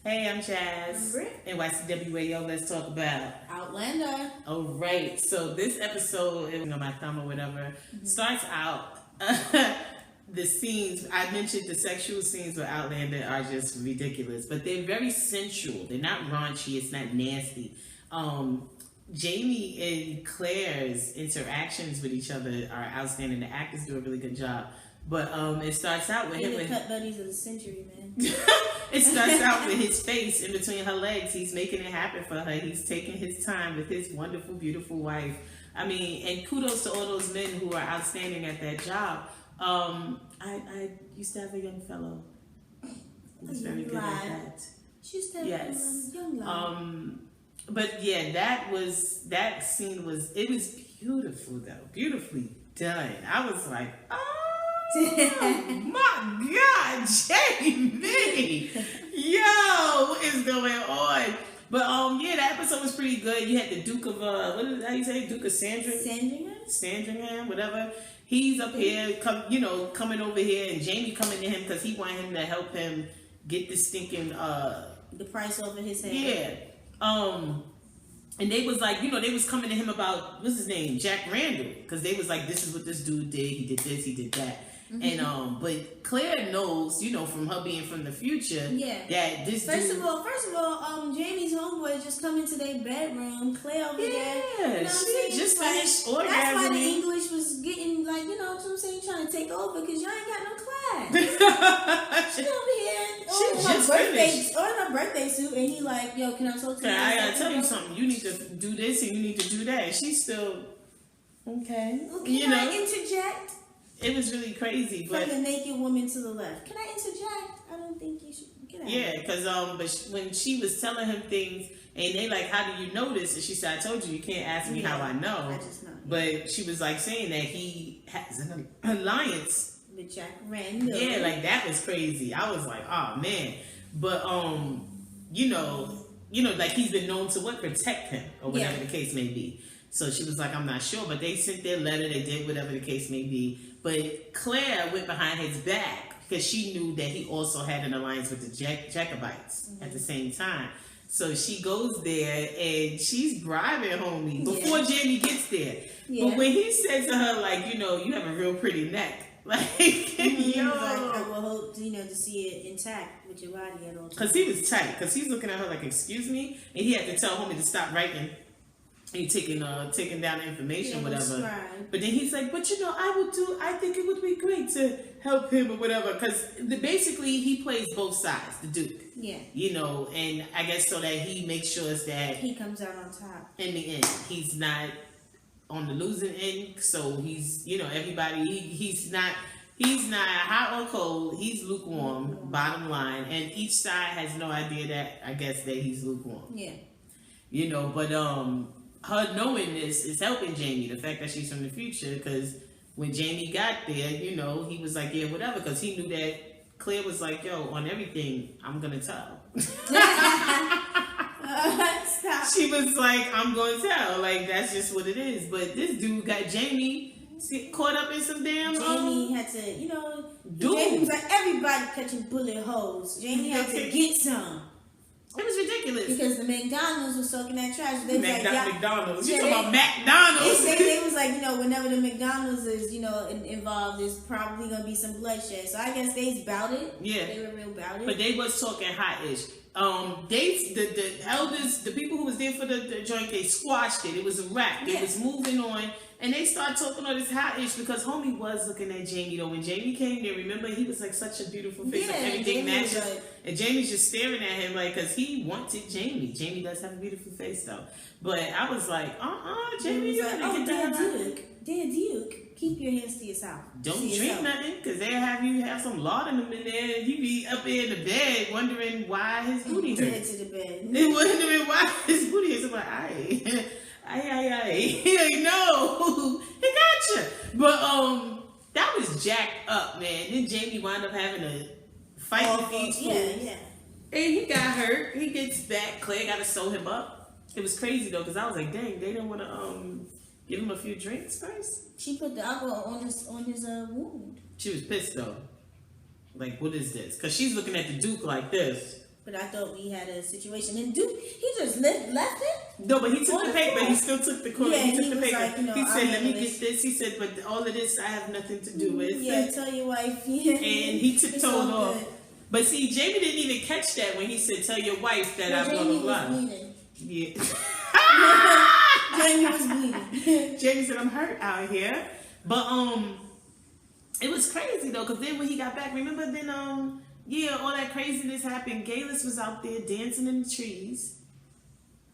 Hey, I'm Jazz. I'm Britt. NYCWAO, let's talk about Outlander. All right, so this episode, my thumb or whatever, starts out, the scenes, I mentioned the sexual scenes with Outlander are just ridiculous, but they're very sensual. They're not raunchy, it's not nasty. Jamie and Claire's interactions with each other are outstanding. The actors do a really good job. But it starts out with him. The cut buddies of the century, man. It starts out with his face in between her legs. He's making it happen for her. He's taking his time with his wonderful, beautiful wife. I mean, and kudos to all those men who are outstanding at that job. I used to have a young fellow who was very good at that. She used to have a young lad. But yeah, that scene was beautiful though, beautifully done. I was like, oh my God, Jamie, yo, what is going on? But yeah, that episode was pretty good. You had the Duke of how you say, Duke of Sandringham, whatever. He's up here, coming over here, and Jamie coming to him because he wanted him to help him get this stinking the price over his head. Yeah. And they was like, they was coming to him about, what's his name? Jack Randall. Because they was like, this is what this dude did. He did this, he did that. Mm-hmm. And, but Claire knows, from her being from the future, that this First of all, Jamie's homeboy just come into their bedroom. Claire over there. Yeah, she just finished orgasming. That's why the English was getting, what I'm saying, trying to take over, because y'all ain't got no class. She over here on her birthday suit, and he like, yo, can I talk to you? I gotta tell you something. You need to do this and you need to do that. And she's still, okay. Can I interject? It was really crazy, but from the naked woman to the left. Can I interject? I don't think you should. Get out. Yeah, because but when she was telling him things, and they like, how do you know this? And she said, I told you can't ask me how I know. I just know. But she was like saying that he has an alliance with Jack Randall. Yeah, like that was crazy. I was like, oh man. But like he's been known to protect him or whatever the case may be. So she was like, I'm not sure, but they sent their letter, they did whatever the case may be. But Claire went behind his back because she knew that he also had an alliance with the Jacobites at the same time. So she goes there and she's bribing homie before Jamie gets there. Yeah. But when he said to her, like, you have a real pretty neck. Like, I will hope, to see it intact with your body at all times. Because he was tight. Because he's looking at her like, excuse me? And he had to tell homie to stop writing. And taking down the information, whatever. But then he's like, but I think it would be great to help him or whatever. Because basically he plays both sides, the Duke. Yeah. And I guess so that he makes sure that he comes out on top. In the end, he's not on the losing end. So he's, everybody, he's not hot or cold. He's lukewarm, bottom line. And each side has no idea that he's lukewarm. Yeah. But her knowing this is helping Jamie, the fact that she's from the future, because when Jamie got there, he was like, yeah, whatever, because he knew that Claire was like, yo, on everything, I'm going to tell. She was like, I'm going to tell. Like, that's just what it is. But this dude got Jamie caught up in some damn... Jamie had to, Jamie was like, everybody catching bullet holes. Jamie had to get some. It was ridiculous. Because the McDonald's was talking that trash. They was McDonald's. You talking about McDonald's? They was like, whenever the McDonald's is, involved, there's probably going to be some bloodshed. So I guess they's about it. Yeah. They were real about it. But they was talking hot-ish. The elders, the people who was there for the joint, they squashed it. It was a wrap. They was moving on. And they started talking all this hot-ish because homie was looking at Jamie, though. When Jamie came there, remember, he was like such a beautiful face. Like everything matches. And Jamie's just staring at him like, because he wanted Jamie. Jamie does have a beautiful face, though. But I was like, Jamie, you gotta get that Dear Duke, keep your hands to yourself. Don't drink nothing, because they'll have you have some laudanum in there. You be up there in the bed wondering why his booty hurts. Head to the bed. And wondering why his booty hurts. I'm like, aye. He like, no, he gotcha. But that was jacked up, man. Then Jamie wound up having a fight with these fools. Yeah. And he got hurt. He gets back. Claire got to sew him up. It was crazy though, because I was like, dang, they didn't want to give him a few drinks first. She put the alcohol on his wound. She was pissed though. Like, what is this? Because she's looking at the Duke like this. But I thought we had a situation. And dude, he just left it? No, but he took the paper. He still took the court. Yeah, he took the paper. Like, he said, let me get this. He said, but all of this I have nothing to do with. Yeah, tell your wife. Yeah. And he tiptoed off. But see, Jamie didn't even catch that when he said, tell your wife that I'm blah, blah, blah. Jamie was bleeding. Yeah. Jamie was bleeding. Jamie said, I'm hurt out here. But, it was crazy though, because then when he got back, remember then, yeah, all that craziness happened. Geillis was out there dancing in the trees.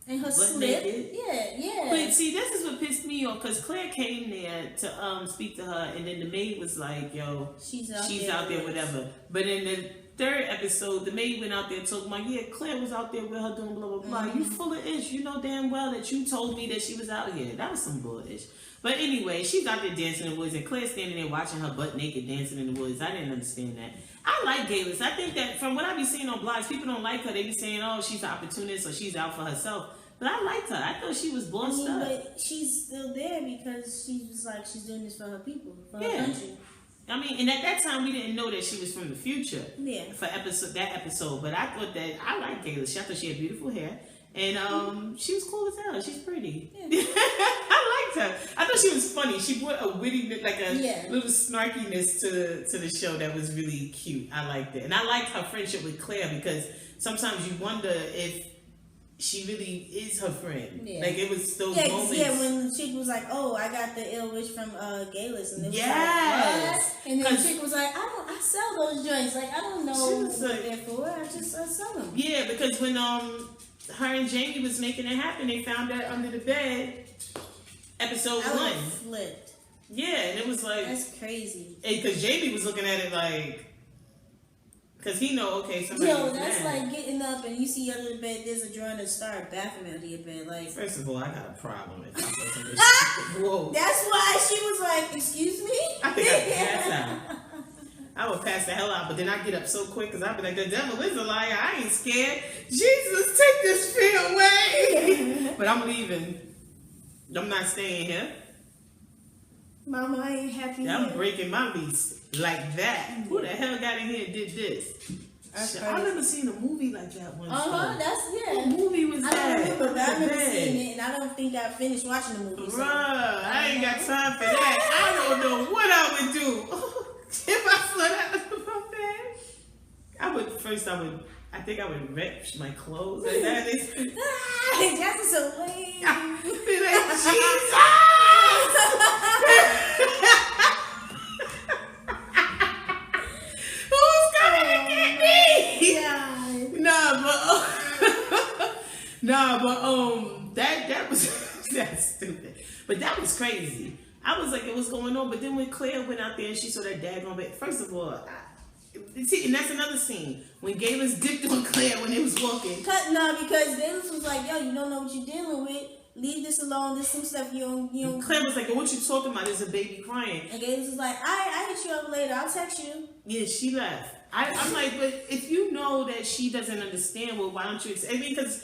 And her slip. Naked. Yeah. But see, this is what pissed me off, because Claire came there to speak to her, and then the maid was like, yo, she's out there, whatever. But in the third episode, the maid went out there talking about, yeah, Claire was out there with her doing blah, blah, blah. You full of ish. You know damn well that you told me that she was out here. That was some bullish. But anyway, she's out there dancing in the woods, and Claire's standing there watching her butt naked dancing in the woods. I didn't understand that. I like Geillis. I think that from what I be seeing on blogs, people don't like her. They be saying, oh, she's an opportunist or she's out for herself. But I liked her. I thought she was bossed up. But she's still there because she was like, she's doing this for her people, for her country. I mean, and at that time, we didn't know that she was from the future. Yeah. For that episode. But I thought that, I like Geillis. I thought she had beautiful hair. And she was cool as hell. She's pretty. Yeah. I liked her. I thought she was funny. She brought a witty, like a little snarkiness to the show that was really cute. I liked it. And I liked her friendship with Claire, because sometimes you wonder if she really is her friend. Yeah. Like, it was those moments. Yeah, when the chick was like, oh, I got the ill wish from Geillis. And it was like, what? And then the chick was like, I sell those joints. Like, I don't know what they're for. I sell them. Yeah, because when her and Jamie was making it happen, they found her under the bed. Episode 1. Flipped. Yeah, and it was like, that's crazy. Because Jamie was looking at it like, because he know, okay, somebody. Yo, that's mad. Like getting up and you see under the bed, there's a drawer in the star bathroom under your bed. Like, first of all, I got a problem if I whoa. That's why she was like, excuse me? I think I'd pass out. I would pass the hell out, but then I get up so quick because I'd be like, the devil is a liar. I ain't scared. Jesus, take this fear away. But I'm leaving. I'm not staying here. Mama, I ain't happy. I'm breaking my lease like that. Who the hell got in here and did this? I've never seen a movie like that once. What movie was that? I don't remember, but I've never seen it, and I don't think I finished watching the movie. Bruh, I ain't got time for that. I don't know what I would do. If I slept out of my bed, I think I would rip my clothes and that is. That's so lame. I'd be like, Jesus! Who's coming to get me? Yeah. That was that's stupid. But that was crazy. I was like, what's going on? But then when Claire went out there and she saw that daggone bed, first of all, see, and that's another scene when Geillis dipped on Claire when they was walking. Because Geillis was like, yo, you don't know what you're dealing with. Leave this alone. There's some stuff you don't. Claire was like, what you talking about? There's a baby crying. And Geillis was like, I hit you up later. I'll text you. Yeah, she left. I'm like, but if you know that she doesn't understand, well, why don't you? Because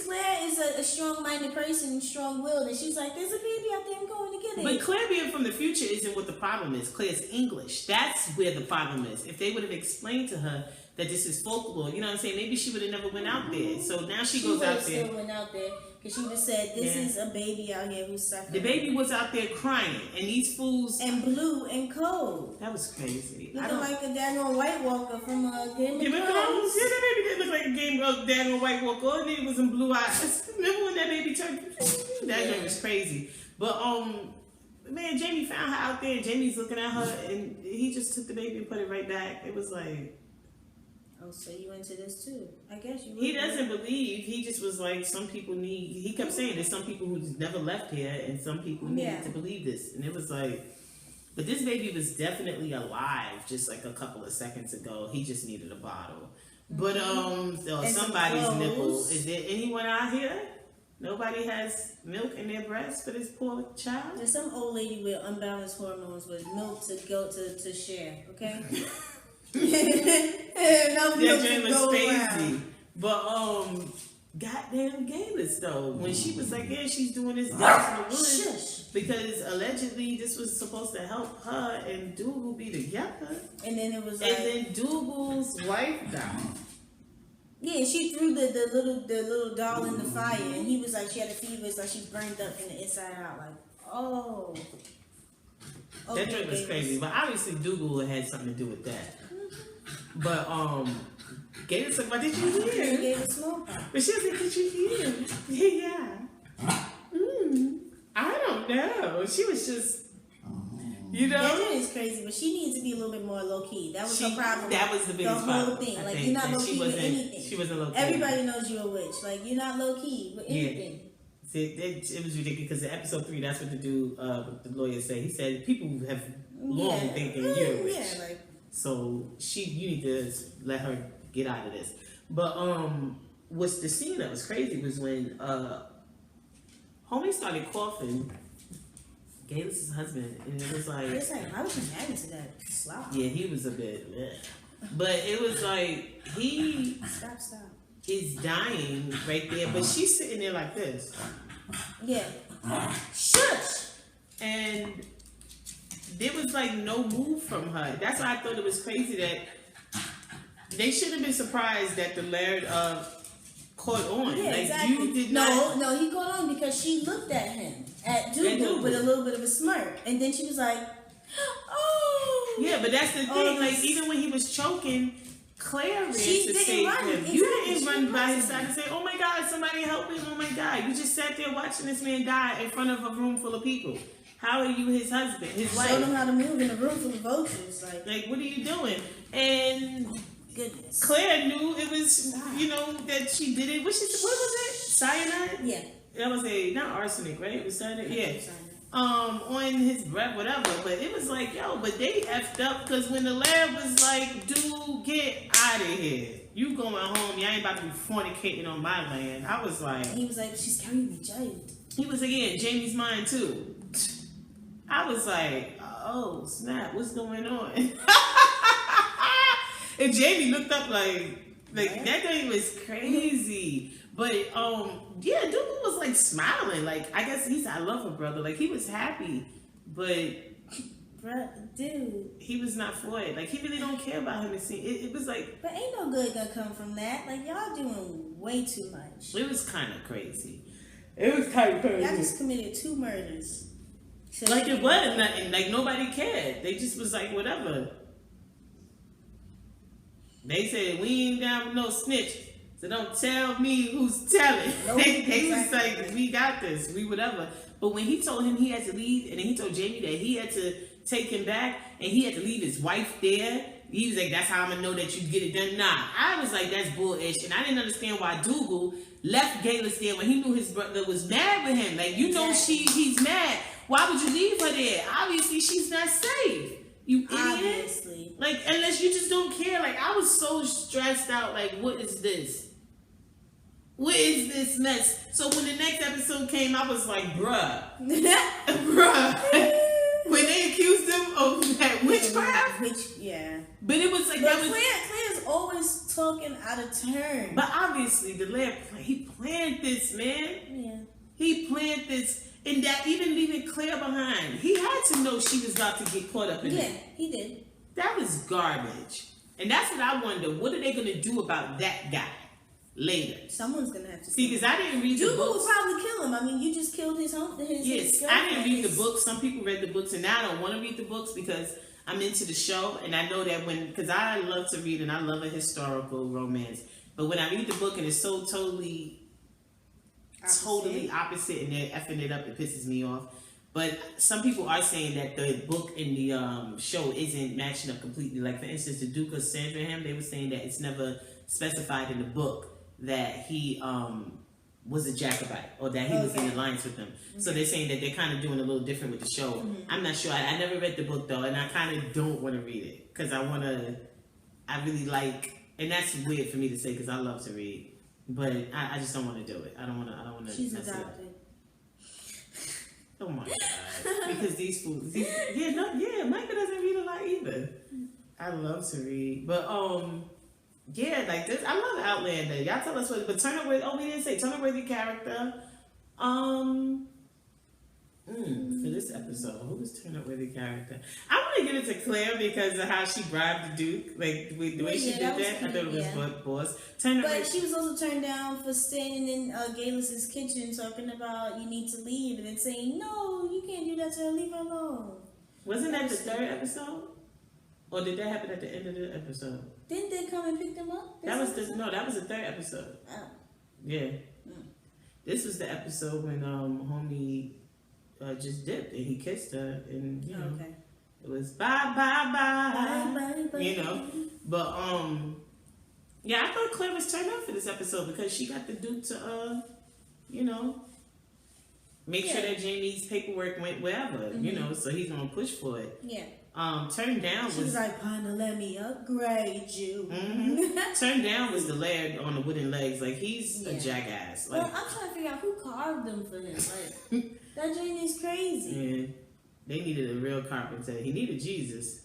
Claire is a strong-minded person, strong-willed, and she's like, there's a baby out there. I'm going to get it. But Claire being from the future isn't what the problem is. Claire's English. That's where the problem is. If they would have explained to her that this is folklore, you know what I'm saying? Maybe she would have never went out there. So now she goes out there. Still went out there. Because she would have said, this is a baby out here who's suffering. The baby was out there crying. And these fools... And blue and cold. That was crazy. Looking like a daggone White Walker from Game of Thrones. Yeah, that baby did look like a daggone White Walker. All it needed was some blue eyes. Remember when that baby turned... That was crazy. But, man, Jamie found her out there. And Jamie's looking at her. And he just took the baby and put it right back. It was like... Oh, so you into this too? I guess you. He doesn't believe. He just was like, some people need. He kept saying there's some people who's never left here, and some people need to believe this. And it was like, but this baby was definitely alive just like a couple of seconds ago. He just needed a bottle. But somebody's nipple. Is there anyone out here? Nobody has milk in their breast for this poor child. There's some old lady with unbalanced hormones with milk to go to share. Okay. That dream was crazy. But goddamn Geillis though, when she was like, yeah, she's doing this dance in the woods because allegedly this was supposed to help her and Dougal be together. And then it was and then Dougal's wife died. Yeah, she threw the little doll in the fire, and he was like, she had a fever, it's like she burned up from the inside out. Like, oh. That drink was crazy, but obviously Dougal had something to do with that. But Geillis said, "What did you hear?" She gave a smoke. But she was like, "Did you hear?" Yeah. I don't know. She was just, you know. That drink is crazy, but she needs to be a little bit more low key. That was her problem. That was the biggest problem. The whole thing, like you're not low key with anything. She wasn't low key. Everybody knows you're a witch. Like you're not low key with anything. It was ridiculous because in episode 3, that's what the lawyer said. He said people have long thinking you're a witch. Yeah, like. So you need to let her get out of this. But what's the scene that was crazy was when homie started coughing. Geillis' husband, and it was like, I was married to that slop. Yeah, he was a bit, but it was like he stop is dying right there, but she's sitting there like this. Yeah. Shush. And there was like no move from her. That's why I thought it was crazy that they should have been surprised that the Laird caught on. Yeah, like, exactly. You did not. No, he caught on because she looked at him, at Dougal, with a little bit of a smirk. And then she was like, oh. Yeah, but that's the thing. Like, even when he was choking, Claire ran to save him. Exactly. You didn't run by his side and say, oh my God, somebody help him, oh my God. You just sat there watching this man die in front of a room full of people. How are you his husband, his wife? Showed him how to move in a room full of vultures. Like what are you doing? And goodness. Claire knew it was, that she did it. What was it? Cyanide? Yeah. That was not arsenic, right? It was cyanide? Yeah. Cyanide. On his breath, whatever. But it was like, but they effed up because when the lab was like, dude, get out of here. You going home. You ain't about to be fornicating on my land. I was like. He was like, she's carrying me, Jamie. He was again, Jamie's mind too. I was like, oh, snap, what's going on? And Jamie looked up like that thing was crazy. But Dougal was like smiling. Like, I guess he said, I love her, brother. Like, he was happy, but dude, he was not for it. Like, he really don't care about him. It was like, but ain't no good gonna come from that. Like, y'all doing way too much. It was kind of crazy. It was kind of crazy. Y'all just committed 2 murders. So like, it was nothing. Like, nobody cared. They just was like, whatever. They said, we ain't down with no snitch. So don't tell me who's telling. Nope, they was like, we got this. We whatever. But when he told him he had to leave, and then he told Jamie that he had to take him back, and he had to leave his wife there, he was like, that's how I'm going to know that you get it done. Nah, I was like, that's bullish. And I didn't understand why Dougal left Geillis there when he knew his brother was mad with him. Like, he's mad. Why would you leave her there? Obviously, she's not safe. You idiot. Obviously. Like, unless you just don't care. Like, I was so stressed out. Like, what is this? What is this mess? So when the next episode came, I was like, bruh. Bruh. When they accused him of that witchcraft. Yeah. But it was like, but Claire's always talking out of turn. But obviously, the Laird, he planned this, man. Yeah. He planned this. And that even leaving Claire behind, he had to know she was about to get caught up in it. Yeah, he did. That was garbage. And that's what I wonder. What are they going to do about that guy later? Someone's going to have to see, because I didn't read the books. Dougal would probably kill him. I mean, you just killed his home. Yes, I didn't read the books. Some people read the books, and now I don't want to read the books because I'm into the show. And I know that because I love to read and I love a historical romance. But when I read the book and it's so totally opposite and they're effing it up, it pisses me off. But some people are saying that the book and the show isn't matching up completely. Like, for instance, the Duke of Sandringham, they were saying that it's never specified in the book that he was a Jacobite or that he was in alliance with them. Okay. So they're saying that they're kind of doing a little different with the show. Mm-hmm. I'm not sure. I never read the book, though, and I kind of don't want to read it because I really like, and that's weird for me to say because I love to read. But I just don't want to do it. I don't want to. She's adopted. Oh my God! Because these fools, Micah doesn't read a lot either. I love to read, but like this, I love Outlander. Y'all tell us what. But Turner Worthy. Oh, we didn't say Turner Worthy character. For this episode, who was Turner-worthy character? I want to get into Claire because of how she bribed the Duke, like the way she did that. I thought it was boss. But she was also turned down for standing in Geillis' kitchen talking about you need to leave, and then saying no, you can't do that to her. Leave her alone. Wasn't that the third episode, or did that happen at the end of the episode? Didn't they come and pick them up? That was the third episode. Oh. Yeah. This was the episode when homie just dipped and he kissed her and you know it was bye. You know. But yeah, I thought Claire was turned on for this episode because she got the Duke to you know, make sure that Jamie's paperwork went wherever, you know, so he's gonna push for it. Yeah. Turned down she was like, Partner, let me upgrade you. Turned down was the Laird on the wooden legs. Like, he's a jackass. Like, well, I'm trying to figure out who carved them for him. Like, that Jane is crazy. Yeah. They needed a real carpenter. He needed Jesus.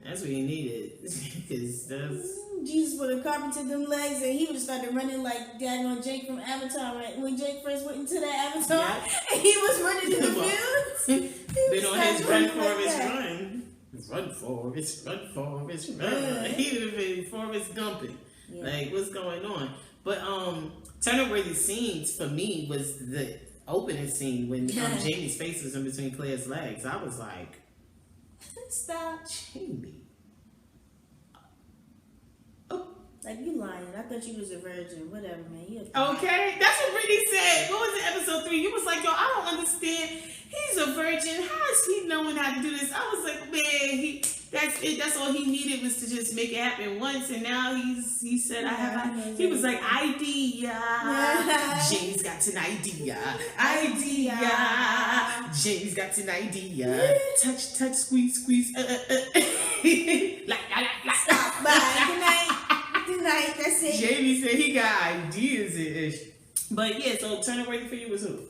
That's what he needed. Because Jesus would have carpented them legs and he would have started running like daggone Jake from Avatar. Right? When Jake first went into that Avatar and he was running in the fields. Then on his run, Forrest, run. Run, Forrest, run, Forrest, run. He would have been Forrest Gumping. Yeah. Like, what's going on? But Turner-worthy scenes for me was the opening scene when Jamie's face was in between Claire's legs. I was like, stop. Jamie. Like, you lying. I thought you was a virgin. Whatever, man. You okay. That's what Brittany said. What was it, episode 3? You was like, yo, I don't understand. He's a virgin. How is he knowing how to do this? I was like, man, that's it. That's all he needed was to just make it happen once. And now he said, he was like, idea. James got an idea. James got an idea. Touch, squeeze. Stop. Bye. Good night. Night, that's it. Jamie said he got ideas ish. But yeah, so Turner-worthy for you was who?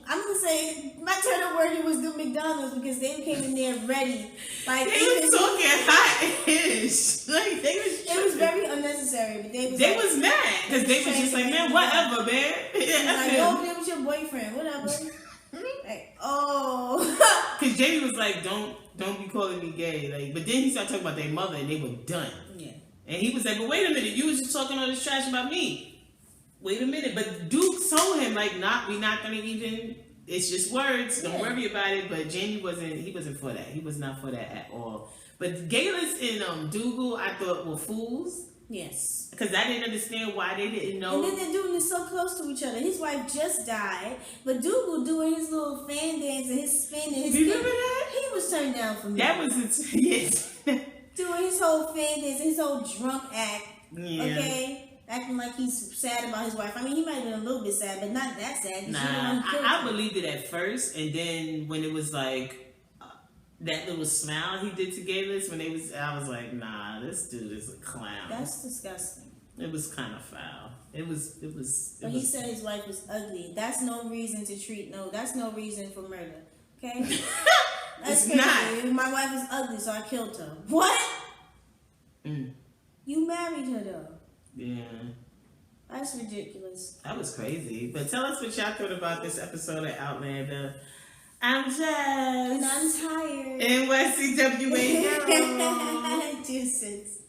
I'm gonna say my Turner-worthy was the McDonald's because they came in there ready. Like they was talking hot-ish. Like it was very unnecessary, but they was mad because they was just like, man, whatever, man. Like, yo, there was your boyfriend, whatever. Like, oh, because Jamie was like, don't be calling me gay. Like, but then he started talking about their mother and they were done. Yeah. And he was like, but wait a minute, you was just talking all this trash about me. Wait a minute. But Duke told him, like, we not gonna even, it's just words. Don't worry about it. But Jamie wasn't for that. He was not for that at all. But Geillis and Dougal, I thought were fools. Yes. Because I didn't understand why they didn't know. And then they're doing this so close to each other. His wife just died, but Dougal doing his little fan dance and his spin and his remember that? He was turned down for me. That was yes. Doing his whole fan dance, his whole drunk act. Yeah. Okay? Acting like he's sad about his wife. I mean, he might have been a little bit sad, but not that sad. Nah, I believed it at first, and then when it was like that little smile he did to Geillis when I was like, nah, this dude is a clown. That's disgusting. It was kind of foul. It was. But he said his wife was ugly. That's no reason to that's no reason for murder. Okay? That's crazy. Not. My wife was ugly, so I killed her. What? You married her though. Yeah. That's ridiculous. That was crazy. But tell us what y'all thought about this episode of Outlander. I'm Jazz. And I'm tired. NYCWAO. Deuces.